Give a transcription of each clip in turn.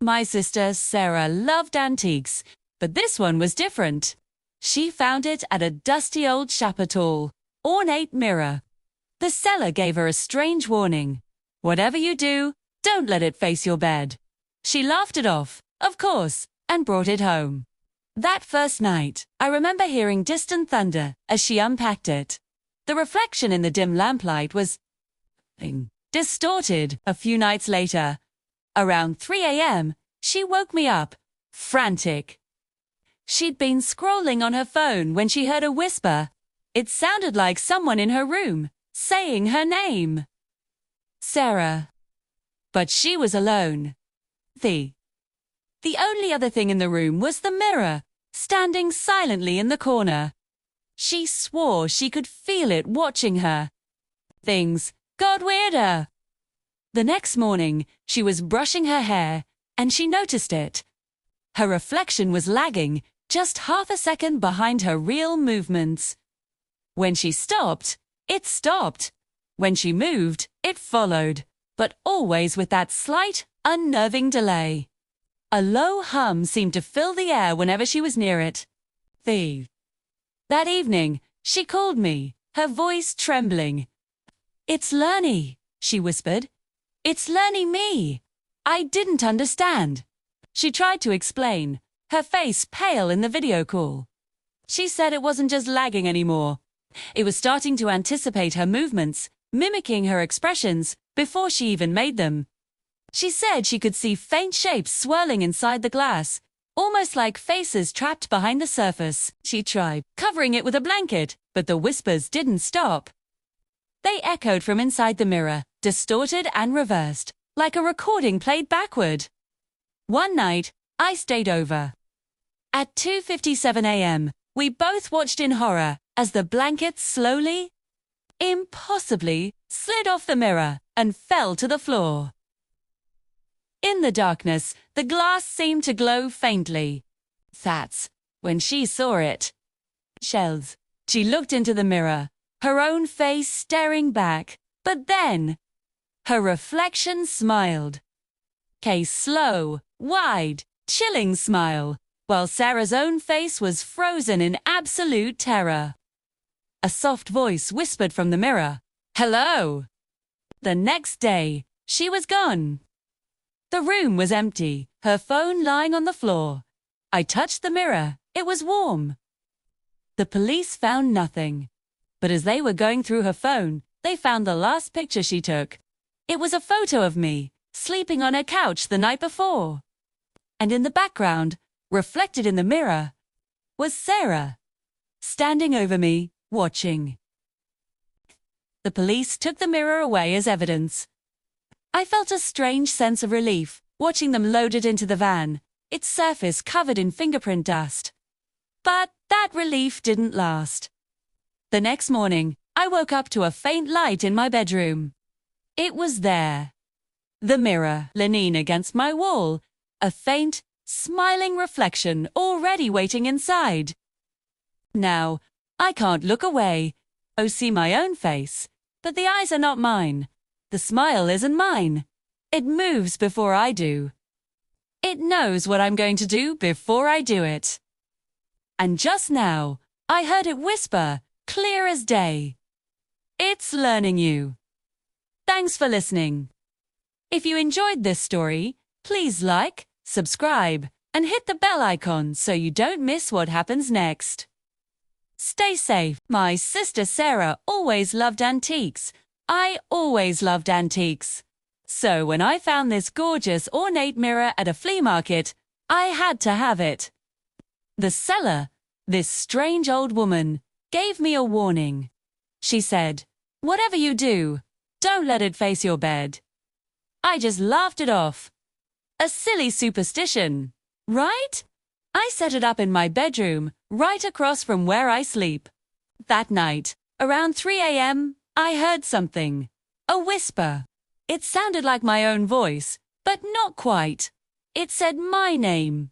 My sister Sarah loved antiques, but this one was different. She found it at a dusty old Chappatall, ornate mirror. The seller gave her a strange warning. Whatever you do, don't let it face your bed. She laughed it off, of course, and brought it home. That first night, I remember hearing distant thunder as she unpacked it. The reflection in the dim lamplight was distorted. A few nights later, around 3 a.m., she woke me up, frantic. She'd been scrolling on her phone when she heard a whisper. It sounded like someone in her room, saying her name. Sarah. But she was alone. The only other thing in the room was the mirror, standing silently in the corner. She swore she could feel it watching her. Things got weirder. The next morning, she was brushing her hair, and she noticed it. Her reflection was lagging, just half a second behind her real movements. When she stopped, it stopped. When she moved, it followed, but always with that slight, unnerving delay. A low hum seemed to fill the air whenever she was near it. That evening, she called me, her voice trembling. "It's Lernie," she whispered. "It's Lernie me." I didn't understand. She tried to explain, her face pale in the video call. She said it wasn't just lagging anymore. It was starting to anticipate her movements, mimicking her expressions before she even made them. She said she could see faint shapes swirling inside the glass, almost like faces trapped behind the surface. She tried covering it with a blanket, but the whispers didn't stop. They echoed from inside the mirror, distorted and reversed, like a recording played backward. One night, I stayed over. At 2:57 a.m., we both watched in horror as the blanket slowly, impossibly, slid off the mirror and fell to the floor. In the darkness, the glass seemed to glow faintly. That's when she saw it. Shells. She looked into the mirror, her own face staring back, but then her reflection smiled. A slow, wide, chilling smile, while Sarah's own face was frozen in absolute terror. A soft voice whispered from the mirror, "Hello." The next day, she was gone. The room was empty, her phone lying on the floor. I touched the mirror. It was warm. The police found nothing. But as they were going through her phone, they found the last picture she took. It was a photo of me, sleeping on her couch the night before. And in the background, reflected in the mirror, was Sarah, standing over me, watching. The police took the mirror away as evidence. I felt a strange sense of relief, watching them load it into the van, its surface covered in fingerprint dust. But that relief didn't last. The next morning, I woke up to a faint light in my bedroom. It was there. The mirror leaning against my wall, a faint, smiling reflection already waiting inside. Now, I can't look away or see my own face, but the eyes are not mine. The smile isn't mine. It moves before I do. It knows what I'm going to do before I do it. And just now, I heard it whisper, clear as day. It's learning you. Thanks for listening. If you enjoyed this story, please like, subscribe, and hit the bell icon so you don't miss what happens next. Stay safe. My sister Sarah always loved antiques. I always loved antiques. So when I found this gorgeous ornate mirror at a flea market, I had to have it. The seller, this strange old woman, gave me a warning. She said, "Whatever you do, don't let it face your bed." I just laughed it off. A silly superstition, right? I set it up in my bedroom, right across from where I sleep. That night, around 3 a.m., I heard something. A whisper. It sounded like my own voice, but not quite. It said my name.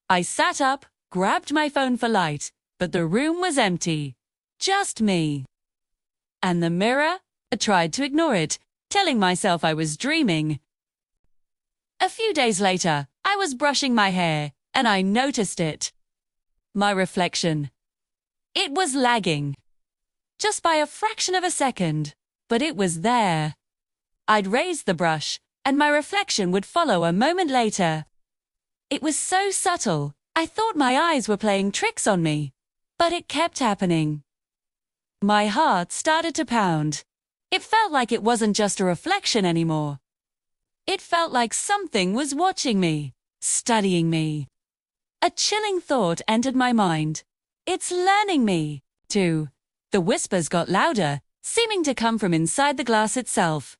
I sat up, grabbed my phone for light, but the room was empty. Just me. And the mirror? I tried to ignore it, telling myself I was dreaming. A few days later, I was brushing my hair, and I noticed it. My reflection. It was lagging. Just by a fraction of a second, but it was there. I'd raise the brush, and my reflection would follow a moment later. It was so subtle, I thought my eyes were playing tricks on me, but it kept happening. My heart started to pound. It felt like it wasn't just a reflection anymore. It felt like something was watching me, studying me. A chilling thought entered my mind. It's learning me, too. The whispers got louder, seeming to come from inside the glass itself.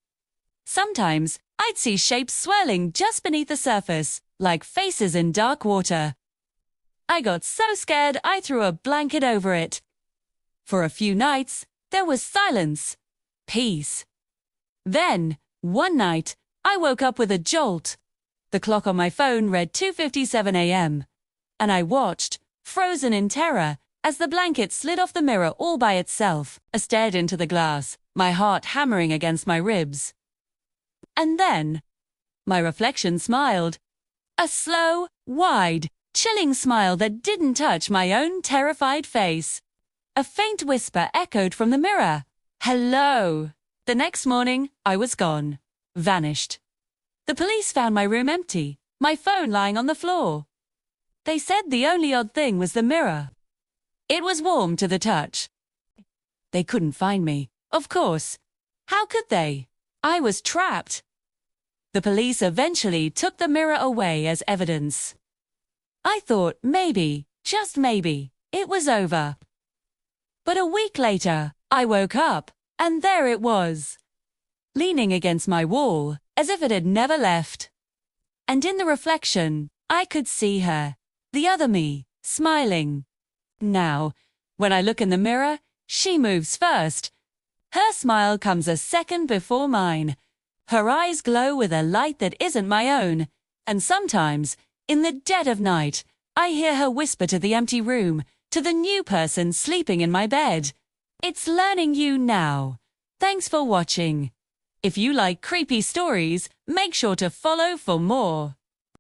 Sometimes, I'd see shapes swirling just beneath the surface, like faces in dark water. I got so scared I threw a blanket over it. For a few nights, there was silence, peace. Then, one night, I woke up with a jolt. The clock on my phone read 2:57 a.m., and I watched, frozen in terror, as the blanket slid off the mirror all by itself. I stared into the glass, my heart hammering against my ribs. And then, my reflection smiled. A slow, wide, chilling smile that didn't touch my own terrified face. A faint whisper echoed from the mirror. Hello. The next morning, I was gone. Vanished. The police found my room empty, my phone lying on the floor. They said the only odd thing was the mirror. It was warm to the touch. They couldn't find me, of course. How could they? I was trapped. The police eventually took the mirror away as evidence. I thought maybe, just maybe, it was over. But a week later, I woke up, and there it was, leaning against my wall, as if it had never left. And in the reflection, I could see her, the other me, smiling. Now, when I look in the mirror, she moves first. Her smile comes a second before mine. Her eyes glow with a light that isn't my own. And sometimes, in the dead of night, I hear her whisper to the empty room, to the new person sleeping in my bed. It's learning you now. Thanks for watching. If you like creepy stories, make sure to follow for more.